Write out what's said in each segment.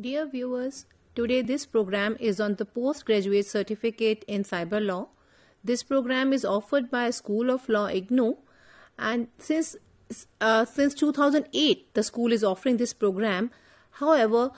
Dear viewers, today this program is on the postgraduate certificate in cyber law. This program is offered by School of Law IGNOU, and since 2008 the school is offering this program. However,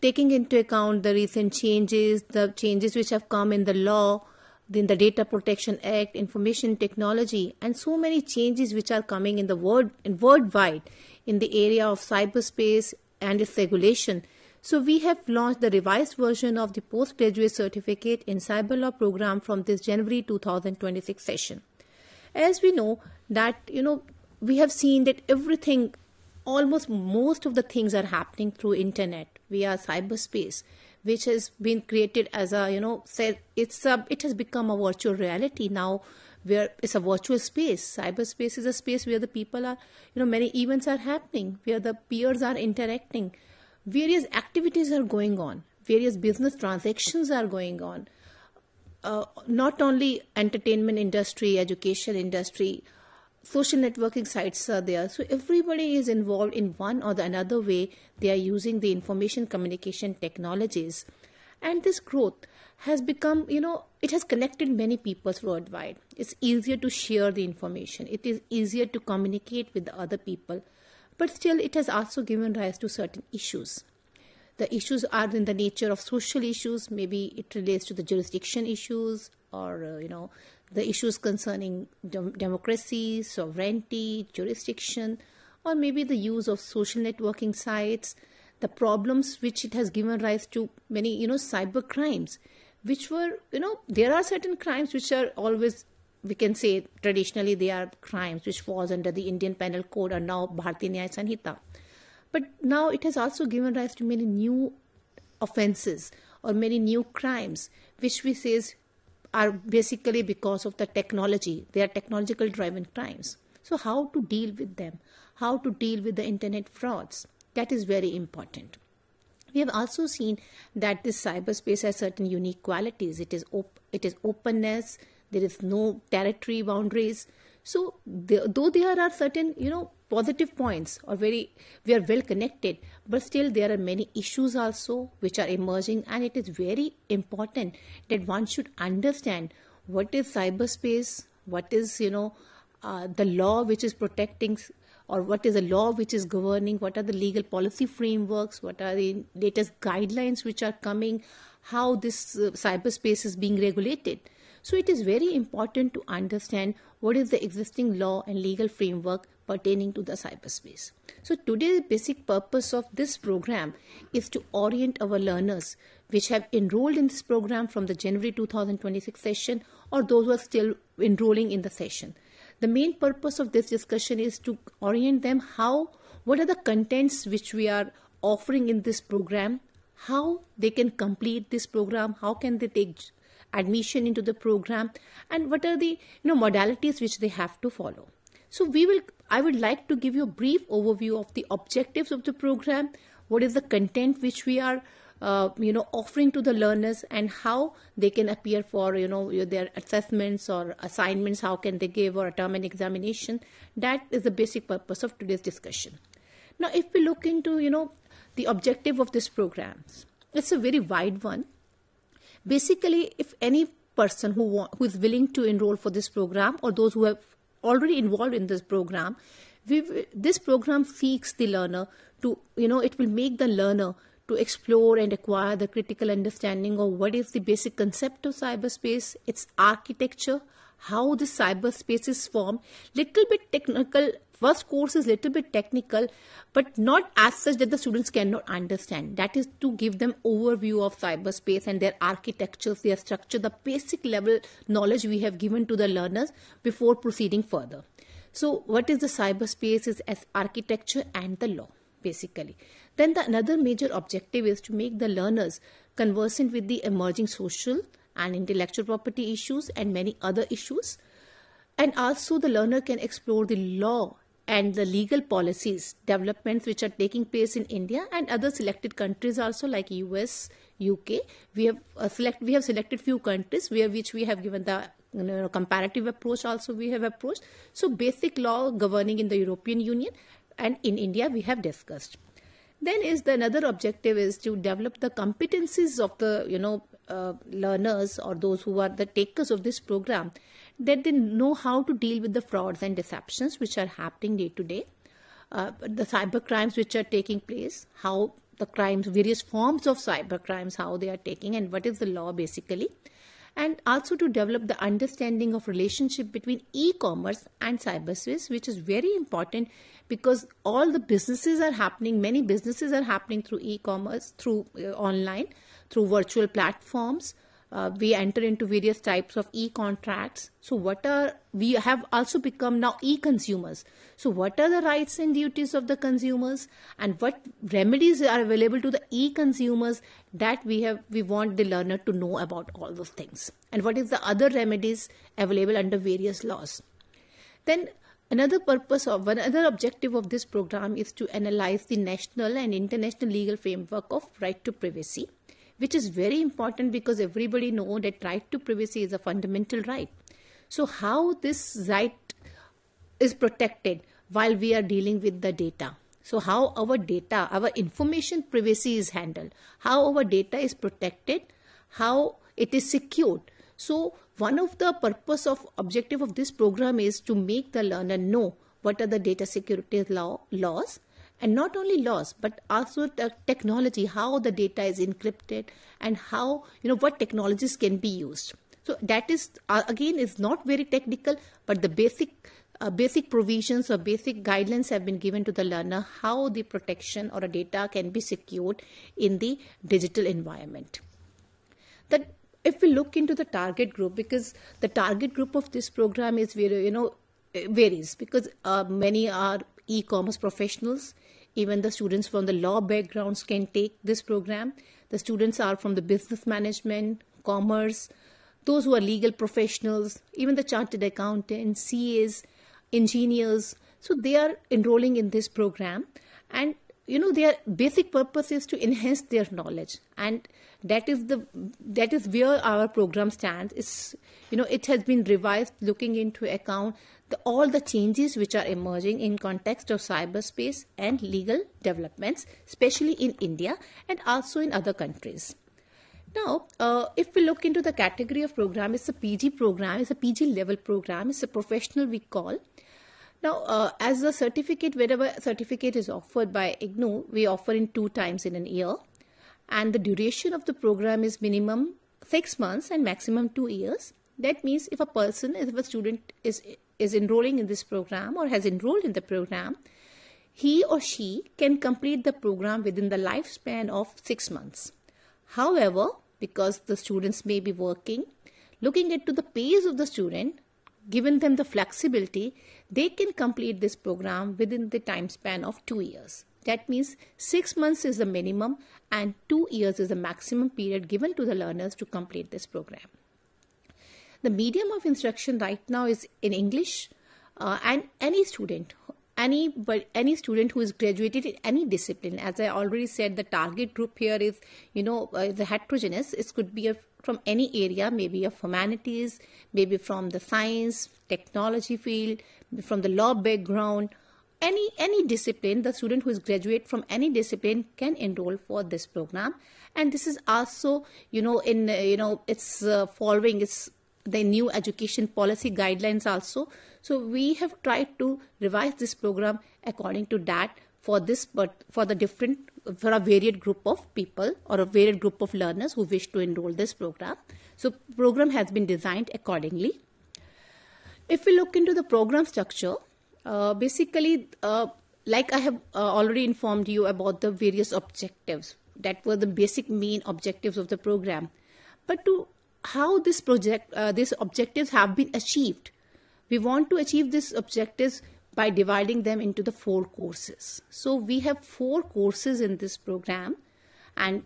taking into account the recent changes, the changes which have come in the law, in the Data Protection Act, information technology, and so many changes which are coming in the worldwide in the area of cyberspace and its regulation. So we have launched the revised version of the postgraduate certificate in cyber law program from this January 2026 session. As we know that, we have seen that everything, almost most of the things are happening through internet via cyberspace, which has been created as it has become a virtual reality now, where it's a virtual space. Cyberspace is a space where the people are, many events are happening, where the peers are interacting, various activities are going on, various business transactions are going on. Not only entertainment industry, education industry, social networking sites are there. So everybody is involved in one or the another way. They are using the information communication technologies. And this growth has become, it has connected many people worldwide. It's easier to share the information. It is easier to communicate with the other people. But still, it has also given rise to certain issues. The issues are in the nature of social issues. Maybe it relates to the jurisdiction issues, or the issues concerning democracy, sovereignty, jurisdiction, or maybe the use of social networking sites, the problems which it has given rise to many, cyber crimes, which were, there are certain crimes which are always, we can say traditionally they are crimes which falls under the Indian Penal Code or now Bharatiya Nyaya Sanhita. But now it has also given rise to many new offenses or many new crimes, which we say are basically because of the technology. They are technological driven crimes. So how to deal with them? How to deal with the internet frauds? That is very important. We have also seen that this cyberspace has certain unique qualities. It is openness. There is no territory boundaries. So though there are certain, positive points, or we are well connected, but still there are many issues also which are emerging, and it is very important that one should understand what is cyberspace, what is, the law which is protecting, or what is the law which is governing, what are the legal policy frameworks, what are the latest guidelines which are coming, how this cyberspace is being regulated. So it is very important to understand what is the existing law and legal framework pertaining to the cyberspace. So today the basic purpose of this program is to orient our learners which have enrolled in this program from the January 2026 session, or those who are still enrolling in the session. The main purpose of this discussion is to orient them what are the contents which we are offering in this program, how they can complete this program, how can they take admission into the program, and what are the modalities which they have to follow. So I would like to give you a brief overview of the objectives of the program, what is the content which we are offering to the learners, and how they can appear for their assessments or assignments, how can they give, or a term and examination. That is the basic purpose of today's discussion. Now if we look into the objective of this program, it's a very wide one. Basically, if any person who is willing to enroll for this program, or those who have already involved in this program, this program seeks the learner to, it will make the learner to explore and acquire the critical understanding of what is the basic concept of cyberspace, its architecture, how the cyberspace is formed, little bit technical. First course is little bit technical, but not as such that the students cannot understand. That is to give them overview of cyberspace and their architectures, their structure, the basic level knowledge we have given to the learners before proceeding further. So what is the cyberspace is as architecture and the law, basically. Then another major objective is to make the learners conversant with the emerging social and intellectual property issues and many other issues. And also the learner can explore the law and the legal policies, developments which are taking place in India and other selected countries also, like US, UK. We have selected few countries which we have given the comparative approach also we have approached. So basic law governing in the European Union and in India we have discussed. Then is the another objective is to develop the competencies of the learners or those who are the takers of this program, that they know how to deal with the frauds and deceptions which are happening day to day, the cyber crimes which are taking place, how the crimes, various forms of cyber crimes, how they are taking, and what is the law basically. And also to develop the understanding of relationship between e-commerce and cyberspace, which is very important because all the businesses are happening, many businesses are happening through e-commerce, through online, through virtual platforms. We enter into various types of e-contracts. So we have also become now e-consumers. So what are the rights and duties of the consumers, and what remedies are available to the e-consumers that we want the learner to know about all those things, and what is the other remedies available under various laws. Then another objective of this program is to analyze the national and international legal framework of right to privacy, which is very important because everybody knows that right to privacy is a fundamental right. So how this right is protected while we are dealing with the data. So how our data, our information privacy is handled, how our data is protected, how it is secured. So one of the objective of this program is to make the learner know what are the data security laws, and not only laws, but also the technology, how the data is encrypted, and how, what technologies can be used. So that is, again, is not very technical, but the basic provisions or basic guidelines have been given to the learner how the protection or a data can be secured in the digital environment. That if we look into the target group, because the target group of this program is very, varies, because many are e-commerce professionals. Even the students from the law backgrounds can take this program. The students are from the business management, commerce, those who are legal professionals, even the chartered accountants, CAs, engineers. So they are enrolling in this program, and their basic purpose is to enhance their knowledge, and that is where our program stands. It has been revised looking into account all the changes which are emerging in context of cyberspace and legal developments, especially in India and also in other countries. Now, if we look into the category of program, it's a PG program, it's a PG level program, it's a professional we call. Now, as a certificate, wherever certificate is offered by IGNOU, we offer in 2 times in an year. And the duration of the program is minimum 6 months and maximum 2 years. That means if a student is enrolling in this program or has enrolled in the program, he or she can complete the program within the lifespan of 6 months. However, because the students may be working, looking into the pace of the student, given them the flexibility, they can complete this program within the time span of 2 years. That means 6 months is the minimum and 2 years is the maximum period given to the learners to complete this program. The medium of instruction right now is in English, and any student who is graduated in any discipline, as I already said, the target group here is, the heterogeneous. It could be from any area, maybe of humanities, maybe from the science, technology field, from the law background, any discipline. The student who is graduate from any discipline can enroll for this program. And this is also, it's following the new education policy guidelines also. So we have tried to revise this program according to that for a varied group of people or a varied group of learners who wish to enroll this program. So program has been designed accordingly. If we look into the program structure, basically, like I have already informed you about the various objectives that were the basic main objectives of the program. But to how these objectives have been achieved, we want to achieve these objectives by dividing them into the 4 courses. So we have 4 courses in this program, and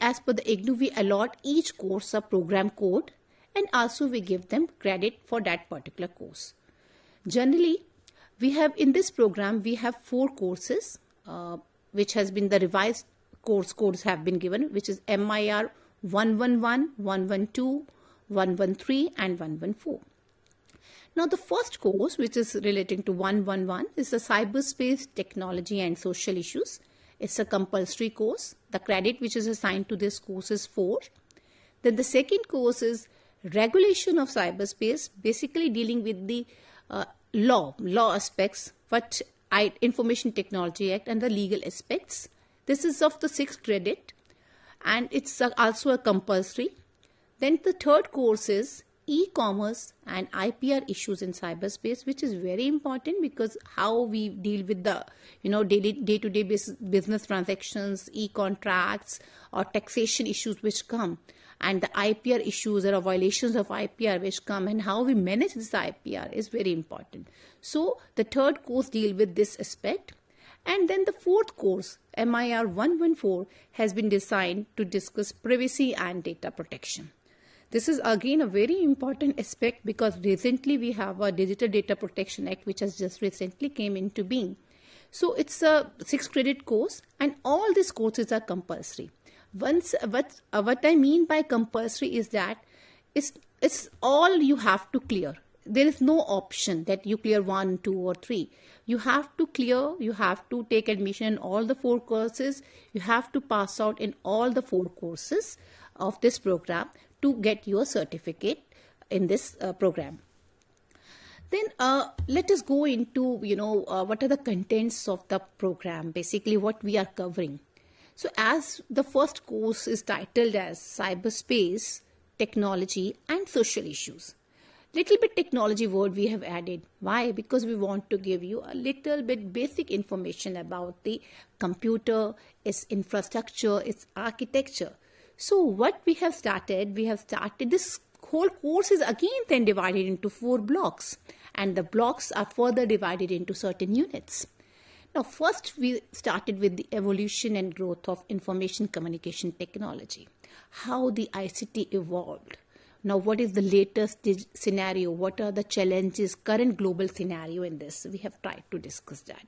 as per the IGNOU, we allot each course a program code, and also we give them credit for that particular course. Generally, in this program, we have 4 courses, which has been the revised codes have been given, which is MIR 111, 112, 113 and 114. Now the first course, which is relating to 111, is the cyberspace technology and social issues. It's a compulsory course. The credit which is assigned to this course is 4. Then the second course is regulation of cyberspace, basically dealing with the law aspects, Information Technology Act and the legal aspects. This is of the 6th credit and it's also a compulsory. Then the third course is e-commerce and IPR issues in cyberspace, which is very important because how we deal with the daily day-to-day business transactions, e-contracts or taxation issues which come, and the IPR issues or violations of IPR which come, and how we manage this IPR is very important. So the third course deal with this aspect. And then the fourth course, MIR 114, has been designed to discuss privacy and data protection. This is again a very important aspect because recently we have a Digital Data Protection Act which has just recently came into being. So it's a 6 credit course and all these courses are compulsory. What I mean by compulsory is that it's all you have to clear. There is no option that you clear 1, 2 or 3. You have to clear, you have to take admission in all the 4 courses. You have to pass out in all the 4 courses of this program to get your certificate in this program. Then let us go into, what are the contents of the program, basically what we are covering. So as the first course is titled as Cyberspace, Technology and Social Issues. Little bit technology word we have added. Why? Because we want to give you a little bit basic information about the computer, its infrastructure, its architecture. So what we have started this whole course is again then divided into 4 blocks, and the blocks are further divided into certain units. Now first we started with the evolution and growth of information communication technology, how the ICT evolved. Now what is the latest scenario, what are the challenges, current global scenario in this, we have tried to discuss that.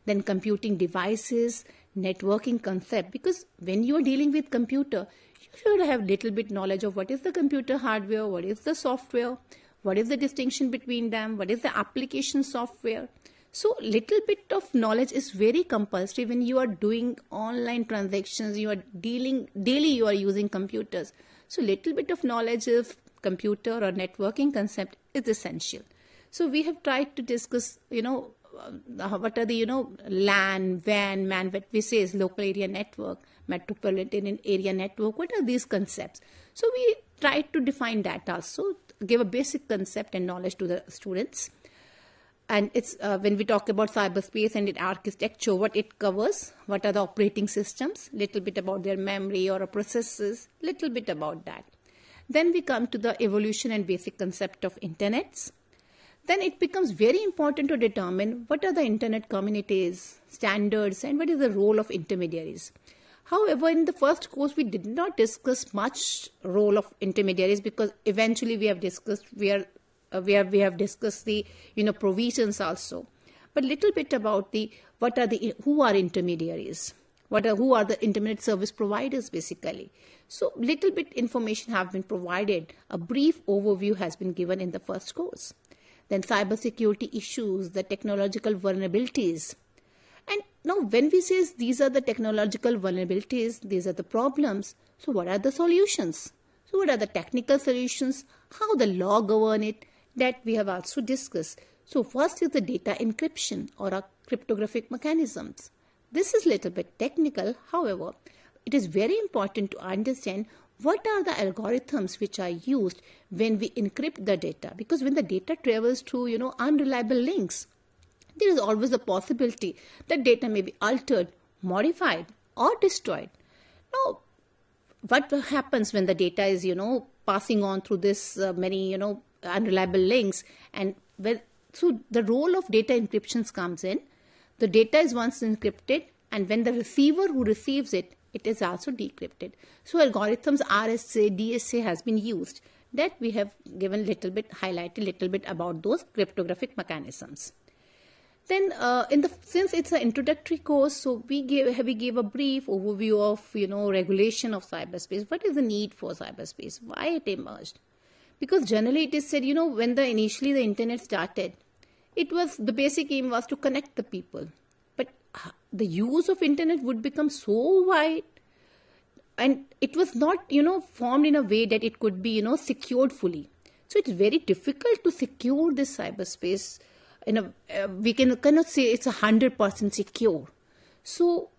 Then computing devices, networking concept, because when you are dealing with computer, you should have little bit knowledge of what is the computer hardware, what is the software, what is the distinction between them, what is the application software. So little bit of knowledge is very compulsory when you are doing online transactions, you are dealing daily, you are using computers. So little bit of knowledge of computer or networking concept is essential. So we have tried to discuss, what are the, LAN, WAN, MAN, what we say is local area network, metropolitan area network. What are these concepts? So we tried to define that also, give a basic concept and knowledge to the students. And it's when we talk about cyberspace and its architecture, what it covers, what are the operating systems, little bit about their memory or processes, little bit about that. Then we come to the evolution and basic concept of internets. Then it becomes very important to determine what are the internet communities, standards, and what is the role of intermediaries. However, in the first course, we did not discuss much role of intermediaries because eventually we have discussed we have discussed the provisions also, but little bit about who are intermediaries, who are the internet service providers basically. So little bit information have been provided. A brief overview has been given in the first course. Then cybersecurity issues, the technological vulnerabilities. And now when we say these are the technological vulnerabilities, these are the problems, so what are the solutions? So what are the technical solutions? How the law govern it? That we have also discussed. So first is the data encryption or a cryptographic mechanisms. This is little bit technical. However, it is very important to understand what are the algorithms which are used when we encrypt the data. Because when the data travels through, unreliable links, there is always a possibility that data may be altered, modified or destroyed. Now, what happens when the data is, passing on through this many, unreliable links, and so the role of data encryptions comes in. The data is once encrypted, and when the receiver who receives it, it is also decrypted. So algorithms RSA, DSA has been used. That we have given highlighted little bit about those cryptographic mechanisms. Then since it's an introductory course, so we gave a brief overview of regulation of cyberspace. What is the need for cyberspace? Why it emerged? Because generally it is said, when initially the internet started, it was the basic aim was to connect the people. But the use of internet would become so wide, and it was not, formed in a way that it could be, secured fully. So it's very difficult to secure this cyberspace. We cannot say it's 100% secure. So,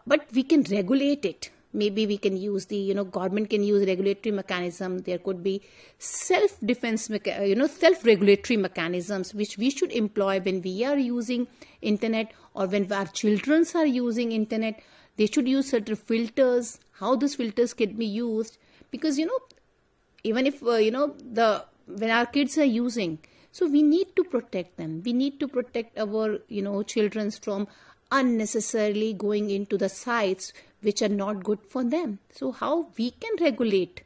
but we can regulate it. Maybe we can use government can use regulatory mechanism. There could be self-defense, self-regulatory mechanisms which we should employ when we are using internet, or when our children are using internet. They should use certain filters. How those filters can be used, because even if when our kids are using, so we need to protect them. We need to protect our children from unnecessarily going into the sites which are not good for them. So how we can regulate,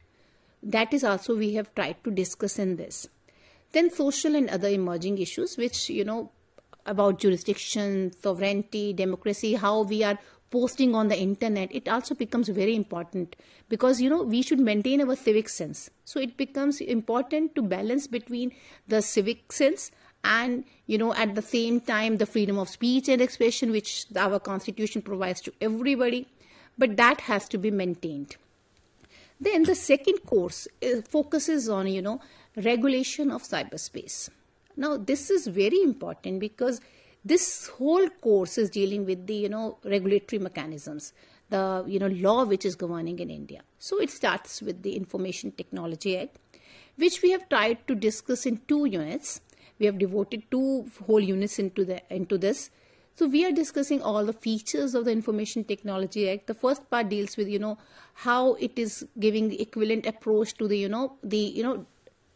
that is also we have tried to discuss in this. Then social and other emerging issues, which about jurisdiction, sovereignty, democracy, how we are posting on the internet, it also becomes very important, because we should maintain our civic sense. So it becomes important to balance between the civic sense and at the same time the freedom of speech and expression, which our constitution provides to everybody, but that has to be maintained. Then the second course focuses on regulation of cyberspace. Now this is very important, because this whole course is dealing with the regulatory mechanisms, the law which is governing in India. So it starts with the Information Technology Act, which we have tried to discuss in 2 units. We have devoted 2 whole units into this. So we are discussing all the features of the Information Technology Act. The first part deals with how it is giving the equivalent approach to the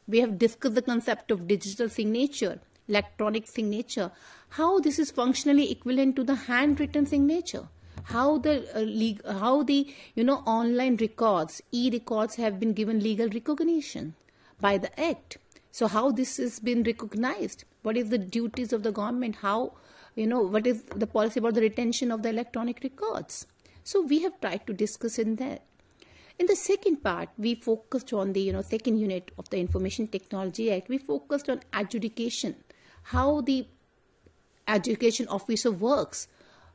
we have discussed the concept of digital signature, electronic signature, how this is functionally equivalent to the handwritten signature, how the online records, e-records have been given legal recognition by the Act. So how this has been recognized, what is the duties of the government, how what is the policy about the retention of the electronic records. So we have tried to discuss in that. In the second part, we focused on the second unit of the Information Technology Act. We focused on adjudication, how the adjudication officer works,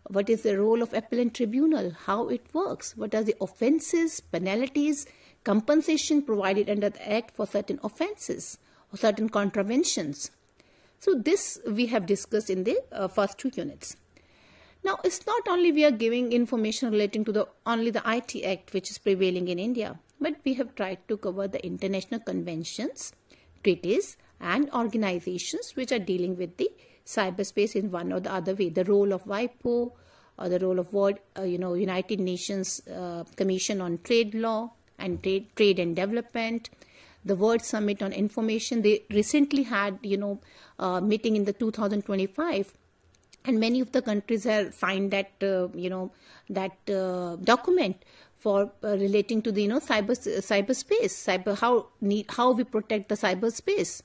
what is the role of appellant tribunal, how it works, what are the offences, penalties, compensation provided under the Act for certain offences or certain contraventions. So this we have discussed in the first 2 units. Now, it's not only we are giving information relating to only the IT Act which is prevailing in India, but we have tried to cover the international conventions, treaties and organizations which are dealing with the cyberspace in one or the other way. The role of WIPO, or the role of United Nations Commission on Trade Law and Trade and Development, the World Summit on Information. They recently had meeting in the 2025. And many of the countries have signed that document for relating to the cyberspace, how we protect the cyberspace.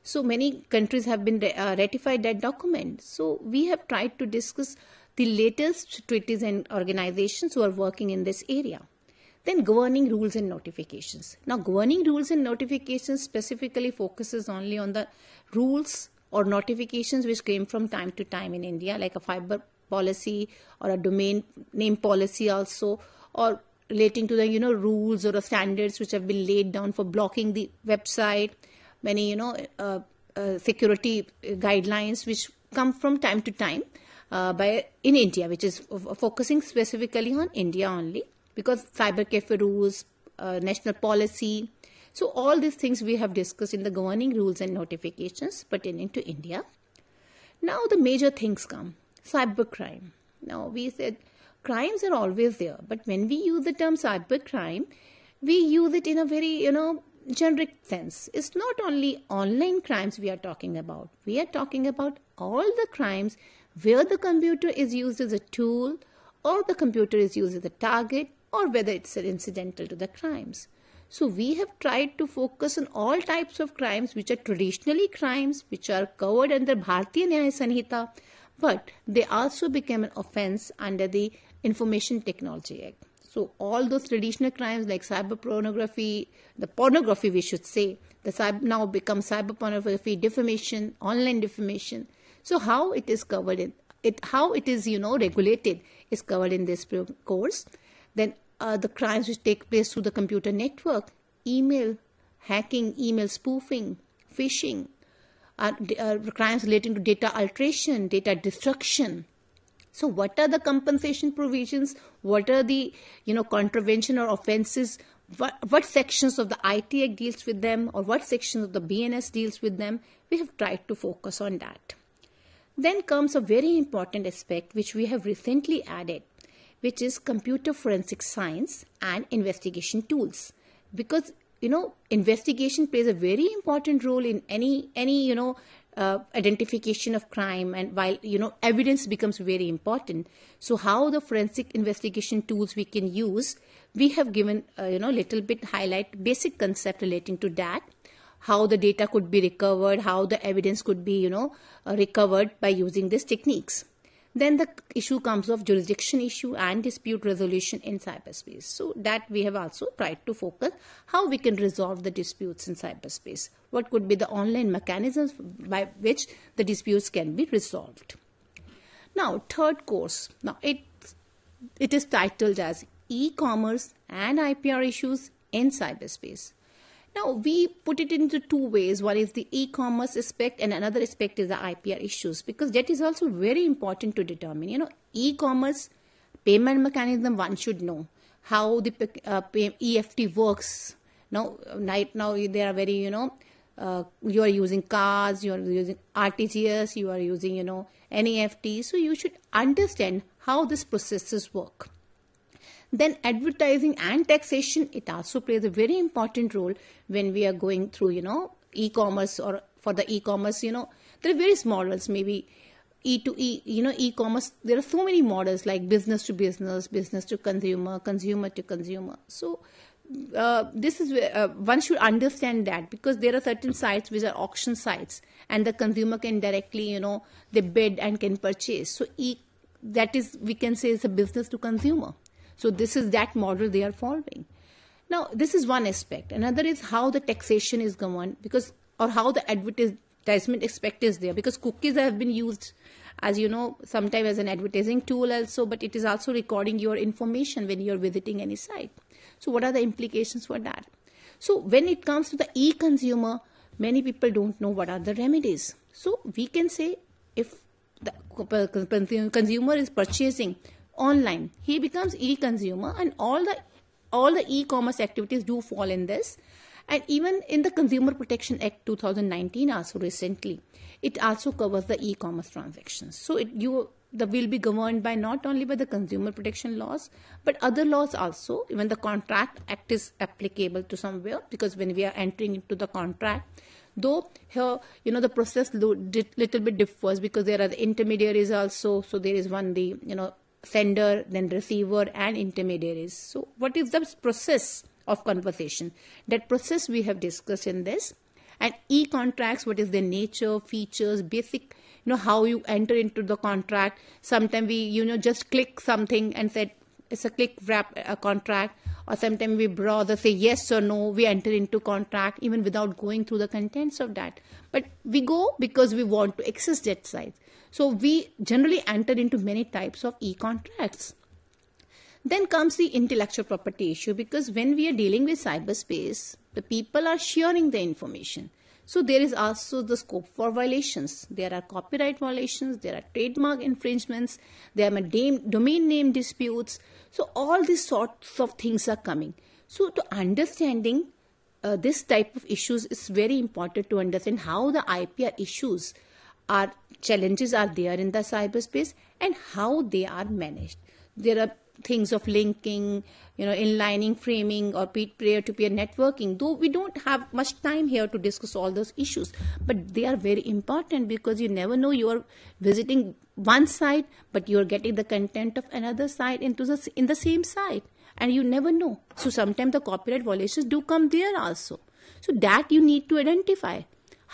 So many countries have been ratified that document. So we have tried to discuss the latest treaties and organizations who are working in this area. Then governing rules and notifications. Now governing rules and notifications specifically focuses only on the rules or notifications which came from time to time in India, like a fiber policy or a domain name policy also, or relating to the rules or the standards which have been laid down for blocking the website, many security guidelines which come from time to time in India, which is focusing specifically on India only, because cyber cafe rules, national policy. So all these things we have discussed in the governing rules and notifications pertaining to India. Now the major things come. Cybercrime. Now we said crimes are always there, but when we use the term cybercrime, we use it in a very, generic sense. It's not only online crimes we are talking about. We are talking about all the crimes where the computer is used as a tool, or the computer is used as a target, or whether it's incidental to the crimes. So we have tried to focus on all types of crimes which are traditionally crimes, which are covered under Bharatiya Nyaya Sanhita, but they also became an offence under the Information Technology Act. So all those traditional crimes like cyber pornography, the pornography we should say, now become cyber pornography, defamation, online defamation. So how it is covered how it is regulated is covered in this course. Then the crimes which take place through the computer network, email hacking, email spoofing, phishing, crimes relating to data alteration, data destruction. So what are the compensation provisions? What are the contravention or offenses? What sections of the IT Act deals with them, or what sections of the BNS deals with them? We have tried to focus on that. Then comes a very important aspect which we have recently added, which is computer forensic science and investigation tools. Because investigation plays a very important role in any identification of crime, and while evidence becomes very important. So how the forensic investigation tools we can use, we have given little bit highlight basic concept relating to that, how the data could be recovered, how the evidence could be recovered by using these techniques. Then the issue comes of jurisdiction issue and dispute resolution in cyberspace. So that we have also tried to focus how we can resolve the disputes in cyberspace. What could be the online mechanisms by which the disputes can be resolved. Now, third course. Now, it is titled as E-commerce and IPR issues in cyberspace. Now, we put it into two ways. One is the e-commerce aspect, and another aspect is the IPR issues, because that is also very important to determine. E-commerce payment mechanism, one should know how the EFT works. Now, right now, they are very, you are using cards, you are using RTGS, you are using, NEFT. So, you should understand how these processes work. Then advertising and taxation, it also plays a very important role when we are going through, e-commerce, or for the e-commerce, there are various models, maybe E2E, e-commerce. There are so many models like business to business, business to consumer, consumer to consumer. So this is where one should understand that, because there are certain sites which are auction sites, and the consumer can directly, they bid and can purchase. So that is, we can say, is a business to consumer. So this is that model they are following. Now, this is one aspect. Another is how the taxation is governed, or how the advertisement aspect is there, because cookies have been used, as sometimes as an advertising tool also, but it is also recording your information when you are visiting any site. So what are the implications for that? So when it comes to the e-consumer, many people don't know what are the remedies. So we can say, if the consumer is purchasing online, he becomes e-consumer, and all the e-commerce activities do fall in this. And even in the Consumer Protection Act 2019 also recently, it also covers the e-commerce transactions. So the will be governed by not only by the consumer protection laws, but other laws also. Even the Contract Act is applicable to somewhere, because when we are entering into the contract, though here the process little bit differs, because there are the intermediaries also. So there is one, the sender, then receiver, and intermediaries. So what is the process of conversation? That process we have discussed in this. And e-contracts, what is their nature, features, basic, how you enter into the contract. Sometimes we just click something and said it's a click wrap contract, or sometimes we browse, say yes or no, we enter into contract even without going through the contents of that. But we go because we want to access that site. So we generally enter into many types of e-contracts. Then comes the intellectual property issue, because when we are dealing with cyberspace, the people are sharing the information. So there is also the scope for violations. There are copyright violations, there are trademark infringements, there are domain name disputes. So all these sorts of things are coming. So to understanding this type of issues, is very important to understand how the IPR issues challenges are there in the cyberspace and how they are managed. There are things of linking, inlining, framing, or peer-to-peer networking. Though we don't have much time here to discuss all those issues, but they are very important, because you never know, you are visiting one site, but you are getting the content of another site in the same site, and you never know. So sometimes the copyright violations do come there also. So that you need to identify.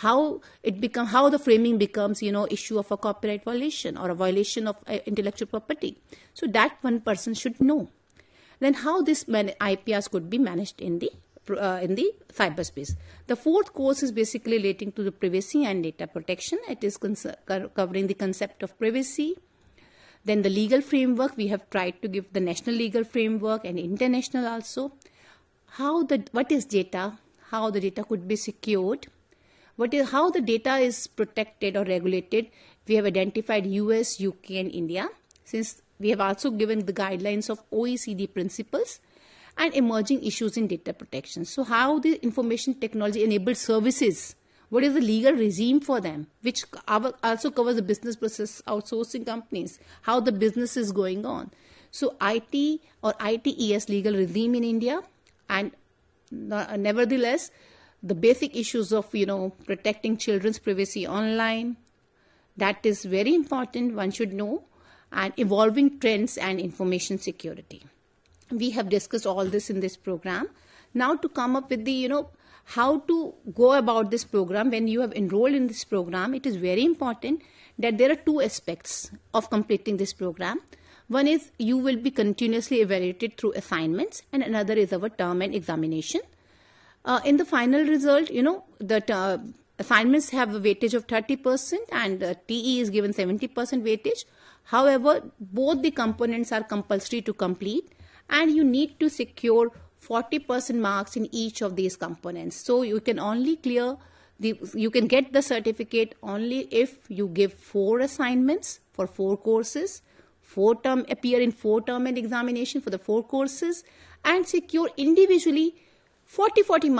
How the framing becomes, issue of a copyright violation or a violation of intellectual property. So that one person should know. Then how this IPRs could be managed in the cyberspace. The fourth course is basically relating to the privacy and data protection. It is covering the concept of privacy, Then the legal framework, we have tried to give the national legal framework and international also. What is data, how the data could be secured, how the data is protected or regulated. We have identified US, UK and India, since we have also given the guidelines of OECD principles and emerging issues in data protection. So how the information technology enabled services, what is the legal regime for them, which also covers the business process outsourcing companies, how the business is going on. So IT or ITES legal regime in India, and nevertheless, the basic issues of, protecting children's privacy online, that is very important, one should know, and evolving trends and information security. We have discussed all this in this program. Now to come up with the, how to go about this program. When you have enrolled in this program, it is very important that there are two aspects of completing this program. One is you will be continuously evaluated through assignments, and another is our term and examination. In the final result, the assignments have a weightage of 30% and TE is given 70% weightage. However, both the components are compulsory to complete, and you need to secure 40% marks in each of these components. So you can only you can get the certificate only if you give 4 assignments for 4 courses, appear in 4 term and examination for the 4 courses, and secure individually 40%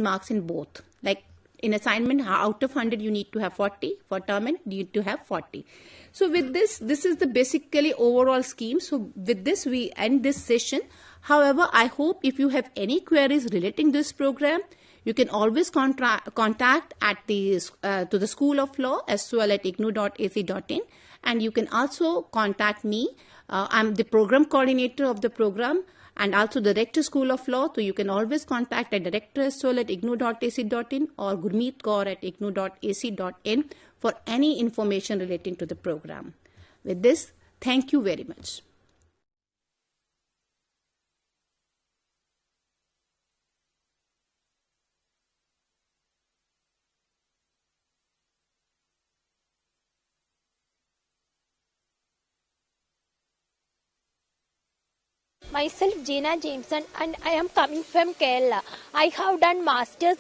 marks in both. Like in assignment, out of 100 you need to have 40, for term and you need to have 40. So with this is the basically overall scheme. So with this we end this session. However, I hope if you have any queries relating to this program, you can always contact at to the School of Law sol@ignou.ac.in, and you can also contact me. I'm the program coordinator of the program and also the Director School of Law. So you can always contact at director sol@ignou.ac.in or Gurmeet Kaur at ignou.ac.in for any information relating to the program. With this, thank you very much. Myself Gina Jameson, and I am coming from Kerala. I have done masters